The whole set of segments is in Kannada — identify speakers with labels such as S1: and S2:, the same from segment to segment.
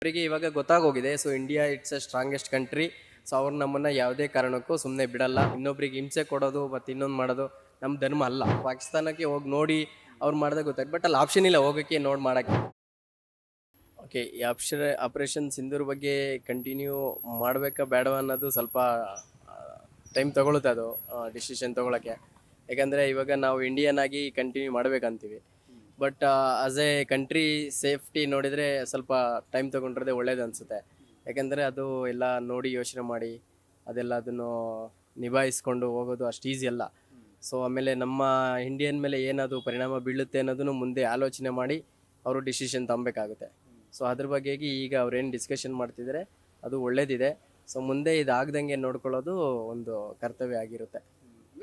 S1: ಇನ್ನೊಬ್ಬರಿಗೆ ಇವಾಗ ಗೊತ್ತಾಗೋಗಿದೆ. So India it's a strongest country. So ಅವ್ರು ನಮ್ಮನ್ನು ಯಾವುದೇ ಕಾರಣಕ್ಕೂ ಸುಮ್ಮನೆ ಬಿಡಲ್ಲ. ಇನ್ನೊಬ್ರಿಗೆ ಹಿಂಸೆ ಕೊಡೋದು ಮತ್ತು ಇನ್ನೊಂದು ಮಾಡೋದು ನಮ್ಮ ಧರ್ಮ ಅಲ್ಲ. ಪಾಕಿಸ್ತಾನಕ್ಕೆ ಹೋಗಿ ನೋಡಿ ಅವ್ರು ಮಾಡಿದಾಗ ಗೊತ್ತಾಯ್ತು. ಬಟ್ ಅಲ್ಲಿ ಆಪ್ಷನ್ ಇಲ್ಲ ಹೋಗೋಕ್ಕೆ, ನೋಡಿ ಮಾಡೋಕ್ಕೆ. ಓಕೆ, ಈ ಆಪರೇಷನ್ ಸಿಂಧೂರ್ ಬಗ್ಗೆ ಕಂಟಿನ್ಯೂ ಮಾಡಬೇಕಾ ಬೇಡವಾ ಅನ್ನೋದು ಸ್ವಲ್ಪ ಟೈಮ್ ತೊಗೊಳುತ್ತೆ ಅದು ಡಿಸಿಷನ್ ತೊಗೊಳಕ್ಕೆ. ಯಾಕಂದರೆ ಇವಾಗ ನಾವು ಇಂಡಿಯನ್ ಆಗಿ ಕಂಟಿನ್ಯೂ ಮಾಡಬೇಕಂತೀವಿ. But as a country safety ನೋಡಿದರೆ ಸ್ವಲ್ಪ ಟೈಮ್ ತೊಗೊಂಡ್ರೆ ಒಳ್ಳೇದು ಅನಿಸುತ್ತೆ. ಯಾಕಂದರೆ ಅದು ಎಲ್ಲ ನೋಡಿ ಯೋಚನೆ ಮಾಡಿ ಅದೆಲ್ಲ ಅದನ್ನು ನಿಭಾಯಿಸ್ಕೊಂಡು ಹೋಗೋದು ಅಷ್ಟು ಈಸಿ ಅಲ್ಲ. ಸೊ ಆಮೇಲೆ ನಮ್ಮ ಇಂಡಿಯನ್ ಮೇಲೆ ಏನದು ಪರಿಣಾಮ ಬೀಳುತ್ತೆ ಅನ್ನೋದನ್ನು ಮುಂದೆ ಆಲೋಚನೆ ಮಾಡಿ ಅವರು ಡಿಸಿಷನ್ ತಗೊಬೇಕಾಗುತ್ತೆ. ಸೊ ಅದ್ರ ಬಗ್ಗೆಗೆ ಈಗ ಅವ್ರೇನು ಡಿಸ್ಕಷನ್ ಮಾಡ್ತಿದ್ದಾರೆ ಅದು ಒಳ್ಳೇದಿದೆ. ಸೊ ಮುಂದೆ ಇದಾಗ್ದಂಗೆ ನೋಡ್ಕೊಳ್ಳೋದು ಒಂದು ಕರ್ತವ್ಯ ಆಗಿರುತ್ತೆ.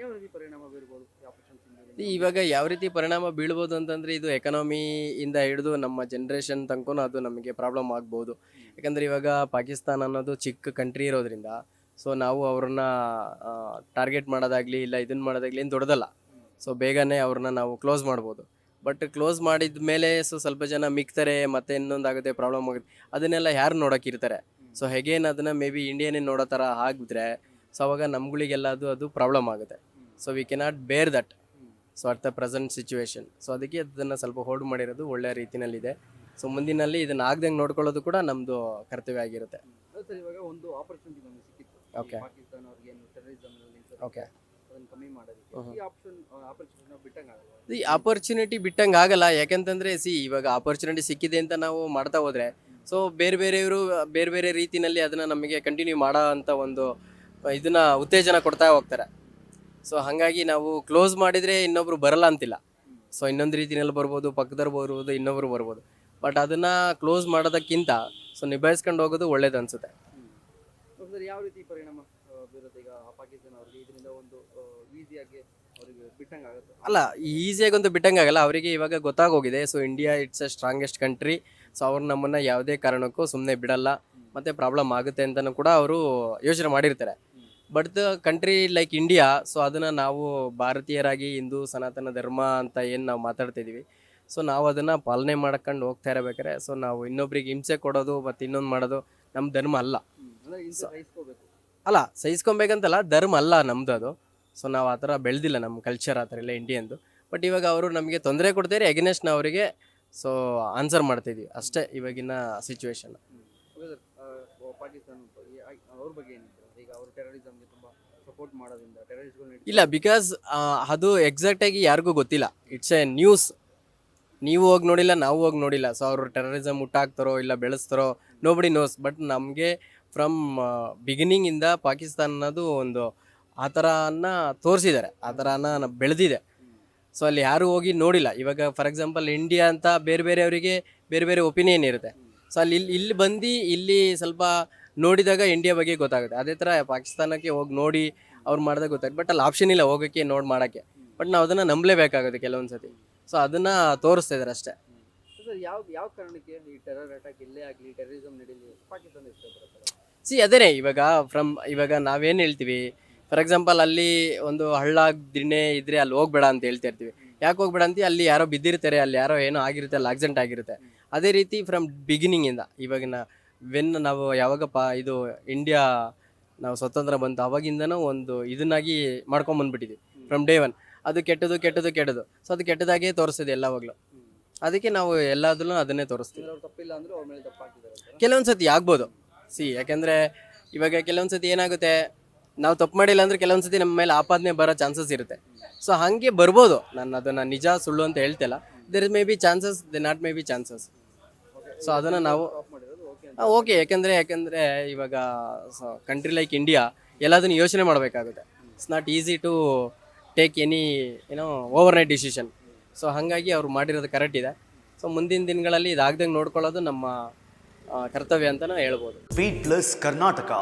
S2: ಯಾವ ರೀತಿ ಪರಿಣಾಮ ಬೀರ್ಬೋದು ಈ ಆಪರೇಷನ್ ಸಿಂಧೂರಿಂದ?
S1: ಇವಾಗ ಯಾವ ರೀತಿ ಪರಿಣಾಮ ಬೀಳ್ಬೋದು ಅಂತಂದರೆ ಇದು ಎಕನಾಮಿಯಿಂದ ಹಿಡಿದು ನಮ್ಮ ಜನ್ರೇಷನ್ ತನಕ ಅದು ನಮಗೆ ಪ್ರಾಬ್ಲಮ್ ಆಗ್ಬೋದು. ಯಾಕಂದರೆ ಇವಾಗ ಪಾಕಿಸ್ತಾನ ಅನ್ನೋದು ಚಿಕ್ಕ ಕಂಟ್ರಿ ಇರೋದ್ರಿಂದ ಸೊ ನಾವು ಅವ್ರನ್ನ ಟಾರ್ಗೆಟ್ ಮಾಡೋದಾಗಲಿ ಇಲ್ಲ ಇದನ್ನು ಮಾಡೋದಾಗಲಿ ಏನು ದೊಡ್ಡದಲ್ಲ. ಸೊ ಬೇಗನೆ ಅವ್ರನ್ನ ನಾವು ಕ್ಲೋಸ್ ಮಾಡ್ಬೋದು. ಬಟ್ ಕ್ಲೋಸ್ ಮಾಡಿದ ಮೇಲೆ ಸೊ ಸ್ವಲ್ಪ ಜನ ಮಿಕ್ತಾರೆ, ಮತ್ತೆ ಇನ್ನೊಂದಾಗುತ್ತೆ, ಪ್ರಾಬ್ಲಮ್ ಆಗುತ್ತೆ. ಅದನ್ನೆಲ್ಲ ಯಾರು ನೋಡೋಕ್ಕಿರ್ತಾರೆ? ಸೊ ಹೇಗೇನು ಅದನ್ನು ಮೇ ಬಿ ಇಂಡಿಯನ್ನೇ ನೋಡೋ ಥರ ಆಗಿದ್ರೆ ಸೊ ಅವಾಗ ನಮ್ಗಳಿಗೆಲ್ಲ ಅದು ಪ್ರಾಬ್ಲಮ್ ಆಗುತ್ತೆ. ಸೊ ವಿ ಕೆನಾಟ್ ಬೇರ್ that. So at the present situation. So ಅದಕ್ಕೆ ಅದನ್ನು ಸ್ವಲ್ಪ ಹೋಲ್ಡ್ ಮಾಡಿರೋದು ಒಳ್ಳೆಯ ರೀತಿಯಲ್ಲಿದೆ. ಸೊ ಮುಂದಿನಲ್ಲಿ ಇದನ್ನು ಆಗ್ದಂಗೆ ನೋಡ್ಕೊಳ್ಳೋದು ಕೂಡ ನಮ್ಮದು ಕರ್ತವ್ಯ ಆಗಿರುತ್ತೆ.
S2: ಅದು ಸರ್, ಇವಾಗ ಒಂದು ಆಪರ್ಚುನಿಟಿ ನಮಗೆ ಸಿಕ್ಕಿತ್ತು.
S1: Okay.
S2: ಪಾಕಿಸ್ತಾನ ಅವ್ರಿಗೆ ಏನು ಟೆರರಿಸಮ್
S1: ಓಕೆ,
S2: ಅದನ್ನು ಕಮ್ಮಿ ಮಾಡೋದಕ್ಕೆ ಈ ಆಪರ್ಚುನಿಟಿ ಬಿಟ್ಟಂಗಾಗಲ್ಲ.
S1: ಈ ಆಪರ್ಚುನಿಟಿ ಬಿಟ್ಟಂಗೆ ಆಗಲ್ಲ. ಯಾಕೆಂತಂದರೆ ಇವಾಗ ಆಪರ್ಚುನಿಟಿ ಸಿಕ್ಕಿದೆ ಅಂತ ನಾವು ಮಾಡ್ತಾ ಹೋದರೆ ಸೊ ಬೇರೆಯವರು ಬೇರೆ ಬೇರೆ ರೀತಿಯಲ್ಲಿ ಅದನ್ನು ನಮಗೆ ಕಂಟಿನ್ಯೂ ಮಾಡೋ ಅಂಥ ಒಂದು ಇದನ್ನು ಉತ್ತೇಜನ ಕೊಡ್ತಾ ಹೋಗ್ತಾರೆ. ಸೊ ಹಾಗಾಗಿ ನಾವು ಕ್ಲೋಸ್ ಮಾಡಿದರೆ ಇನ್ನೊಬ್ರು ಬರಲ್ಲ ಅಂತಿಲ್ಲ. ಸೊ ಇನ್ನೊಂದು ರೀತಿಯಲ್ಲಿ ಬರ್ಬೋದು, ಪಕ್ಕದವ್ರು ಬರ್ಬೋದು, ಇನ್ನೊಬ್ರು ಬರ್ಬೋದು. ಬಟ್ ಅದನ್ನು ಕ್ಲೋಸ್ ಮಾಡೋದಕ್ಕಿಂತ ಸೊ ನಿಭಾಯಿಸ್ಕೊಂಡು ಹೋಗೋದು ಒಳ್ಳೇದು ಅನಿಸುತ್ತೆ.
S2: ಸರ್, ಯಾವ ರೀತಿ ಪರಿಣಾಮ ಬೀರುತ್ತೆ ಈಗ ಪಾಕಿಸ್ತಾನ ಅವ್ರಿಗೆ ಇದರಿಂದ ಒಂದು ಈಸಿಯಾಗಿ ಅವರಿಗೆ ಬಿಟ್ಟಂಗಾಗುತ್ತೆ?
S1: ಅಲ್ಲ, ಈಸಿಯಾಗಿ ಒಂದು ಬಿಟ್ಟಂಗಾಗಲ್ಲ. ಅವರಿಗೆ ಇವಾಗ ಗೊತ್ತಾಗೋಗಿದೆ. So India it's a strongest country. So ಅವ್ರು ನಮ್ಮನ್ನು ಯಾವುದೇ ಕಾರಣಕ್ಕೂ ಸುಮ್ಮನೆ ಬಿಡಲ್ಲ, ಮತ್ತು ಪ್ರಾಬ್ಲಮ್ ಆಗುತ್ತೆ ಅಂತಲೂ ಕೂಡ ಅವರು ಯೋಚನೆ ಮಾಡಿರ್ತಾರೆ. But the country like India, so ಅದನ್ನು ನಾವು ಭಾರತೀಯರಾಗಿ ಹಿಂದೂ ಸನಾತನ ಧರ್ಮ ಅಂತ ಏನು ನಾವು ಮಾತಾಡ್ತಿದ್ದೀವಿ, ಸೊ ನಾವು ಅದನ್ನು ಪಾಲನೆ ಮಾಡ್ಕೊಂಡು ಹೋಗ್ತಾ ಇರಬೇಕಾದ್ರೆ ಸೊ ನಾವು ಇನ್ನೊಬ್ರಿಗೆ ಹಿಂಸೆ ಕೊಡೋದು ಮತ್ತು ಇನ್ನೊಂದು ಮಾಡೋದು ನಮ್ಮ ಧರ್ಮ ಅಲ್ಲ.
S2: ಅಂದರೆ ಸಹಿಸ್ಕೋಬೇಕು.
S1: ಅಲ್ಲ, ಸಹಿಸ್ಕೊಬೇಕಂತಲ್ಲ, ಧರ್ಮ ಅಲ್ಲ ನಮ್ಮದು ಅದು. ಸೊ ನಾವು ಆ ಥರ ಬೆಳೆದಿಲ್ಲ, ನಮ್ಮ ಕಲ್ಚರ್ ಆ ಥರ ಇಲ್ಲ ಇಂಡಿಯನ್ದು. ಬಟ್ ಇವಾಗ ಅವರು ನಮಗೆ ತೊಂದರೆ ಕೊಡ್ತಾರೆ, ಎಗನೆಸ್ಟ್ ನಾವು ಅವರಿಗೆ ಸೊ ಆನ್ಸರ್ ಮಾಡ್ತಿದ್ದೀವಿ ಅಷ್ಟೇ ಇವಾಗಿನ ಸಿಚುವೇಶನ್.
S2: ಸರ್, ಪಾಕಿಸ್ತಾನ ಅವ್ರ ಬಗ್ಗೆ ಏನಿದೆ? ಈಗ ಅವರು ಟೆರರಿಸಮ್ಗೆ ತುಂಬ ಸಪೋರ್ಟ್ ಮಾಡೋದ್ರಿಂದ ಟೆರರಿಸ್ಟ್ಗಳು
S1: ಇಲ್ಲ, ಬಿಕಾಸ್ ಅದು ಎಕ್ಸಾಕ್ಟಾಗಿ ಯಾರಿಗೂ ಗೊತ್ತಿಲ್ಲ. It's A news. ನೀವು ಹೋಗಿ ನೋಡಿಲ್ಲ, ನಾವು ಹೋಗಿ ನೋಡಿಲ್ಲ. ಸೊ ಅವರು ಟೆರರಿಸಮ್ ಹುಟ್ಟಾಕ್ತಾರೋ ಇಲ್ಲ ಬೆಳೆಸ್ತಾರೋ ನೋಬಡಿ ನೋಸ್. ಬಟ್ ನಮಗೆ ಫ್ರಮ್ ಬಿಗಿನಿಂಗಿಂದ ಪಾಕಿಸ್ತಾನ ಅನ್ನೋದು ಒಂದು ಆ ಥರನ ತೋರಿಸಿದ್ದಾರೆ, ಆ ಥರನ ಬೆಳೆದಿದೆ. ಸೊ ಅಲ್ಲಿ ಯಾರು ಹೋಗಿ ನೋಡಿಲ್ಲ. ಇವಾಗ ಫಾರ್ ಎಕ್ಸಾಂಪಲ್ ಇಂಡಿಯಾ ಅಂತ ಬೇರೆ ಬೇರೆಯವರಿಗೆ ಬೇರೆ ಬೇರೆ ಒಪಿನಿಯನ್ ಇರುತ್ತೆ. ಸೊ ಇಲ್ಲಿ ಬಂದು ಇಲ್ಲಿ ಸ್ವಲ್ಪ ನೋಡಿದಾಗ ಇಂಡಿಯಾ ಬಗ್ಗೆ ಗೊತ್ತಾಗುತ್ತೆ. ಅದೇ ಥರ ಪಾಕಿಸ್ತಾನಕ್ಕೆ ಹೋಗಿ ನೋಡಿ ಅವ್ರು ಮಾಡಿದಾಗ ಗೊತ್ತಾಗುತ್ತೆ. ಬಟ್ ಅಲ್ಲಿ ಆಪ್ಷನ್ ಇಲ್ಲ ಹೋಗೋಕ್ಕೆ, ನೋಡಿ ಮಾಡೋಕ್ಕೆ. ಬಟ್ ನಾವು ಅದನ್ನು ನಂಬಲೇಬೇಕಾಗುತ್ತೆ ಕೆಲವೊಂದು ಸತಿ. ಸೊ ಅದನ್ನು ತೋರಿಸ್ತಾ ಇದ್ದಾರೆ ಅಷ್ಟೇ.
S2: ಸರ್, ಯಾವ ಕಾರಣಕ್ಕೆ ಈ ಟೆರರ್ ಅಟ್ಯಾಕ್ ಇಲ್ಲೇ ಆಗಲಿ, ಟೆರರಿಸಮ್ ನಡೀಲಿ ಪಾಕಿಸ್ತಾನ ಇಷ್ಟಪಡ್ತಾರೆ?
S1: ಅದೇನೇ ಇವಾಗ ನಾವೇನು ಹೇಳ್ತೀವಿ, ಫಾರ್ ಎಕ್ಸಾಂಪಲ್ ಅಲ್ಲಿ ಒಂದು ಹಳ್ಳ ದಿಣ್ಣೆ ಇದ್ದರೆ ಅಲ್ಲಿ ಹೋಗ್ಬೇಡ ಅಂತ ಹೇಳ್ತಾ ಇರ್ತೀವಿ. ಯಾಕೆ ಹೋಗ್ಬೇಡ ಅಂತೀವಿ? ಅಲ್ಲಿ ಯಾರೋ ಬಿದ್ದಿರ್ತಾರೆ, ಅಲ್ಲಿ ಯಾರೋ ಏನೋ ಆಗಿರುತ್ತೆ, ಅಲ್ಲಿ ಆಕ್ಸಿಡೆಂಟ್ ಆಗಿರುತ್ತೆ. ಅದೇ ರೀತಿ ಫ್ರಮ್ ಬಿಗಿನಿಂಗಿಂದ ಇವಾಗಿನ ನಾವು ಯಾವಾಗಪ್ಪ ಇದು ಇಂಡಿಯಾ ನಾವು ಸ್ವತಂತ್ರ ಬಂತು ಅವಾಗಿಂದನೂ ಒಂದು ಇದನ್ನಾಗಿ ಮಾಡ್ಕೊಂಬಂದ್ಬಿಟ್ಟಿದ್ವಿ ಫ್ರಮ್ ಡೇ ಒನ್. ಅದು ಕೆಟ್ಟದು ಕೆಟ್ಟದು ಕೆಟ್ಟದು. ಸೊ ಅದು ಕೆಟ್ಟದಾಗೇ ತೋರಿಸ್ತಿದೆ ಎಲ್ಲವಾಗಲೂ. ಅದಕ್ಕೆ ನಾವು ಎಲ್ಲದನ್ನು ಅದನ್ನೇ ತೋರಿಸ್ತೀವಿ.
S2: ಅವ್ರು ತಪ್ಪಿಲ್ಲ ಅಂದ್ರೆ ಅವ್ರ ಮೇಲೆ ತಪ್ಪಾಕಿದ್ದಾರೆ.
S1: ಕೆಲವೊಂದು ಸತಿ ಆಗ್ಬೋದು. ಯಾಕೆಂದರೆ ಇವಾಗ ಕೆಲವೊಂದು ಸತಿ ಏನಾಗುತ್ತೆ, ನಾವು ತಪ್ಪು ಮಾಡಿಲ್ಲ ಅಂದರೆ ಕೆಲವೊಂದು ಸತಿ ನಮ್ಮ ಮೇಲೆ ಆಪಾದನೆ ಬರೋ ಚಾನ್ಸಸ್ ಇರುತ್ತೆ. ಸೊ ಹಾಗೆ ಬರ್ಬೋದು. ನಾನು ಅದನ್ನು ನಿಜ ಸುಳ್ಳು ಅಂತ ಹೇಳ್ತಿಲ್ಲ. There may be chances, they not may be chances. So ಅದನ್ನು ನಾವು ಓಕೆ, ಯಾಕೆಂದರೆ ಇವಾಗ ಕಂಟ್ರಿ ಲೈಕ್ ಇಂಡಿಯಾ ಎಲ್ಲದನ್ನು ಯೋಚನೆ ಮಾಡಬೇಕಾಗುತ್ತೆ. It's not easy to take any overnight decision. So ಹಾಗಾಗಿ ಅವ್ರು ಮಾಡಿರೋದು ಕರೆಕ್ಟ್ ಇದೆ. ಸೊ ಮುಂದಿನ ದಿನಗಳಲ್ಲಿ ಇದಾಗ್ದಂಗೆ ನೋಡ್ಕೊಳ್ಳೋದು ನಮ್ಮ ಕರ್ತವ್ಯ ಅಂತಲೂ ಹೇಳ್ಬೋದು.
S3: Speed plus Karnataka.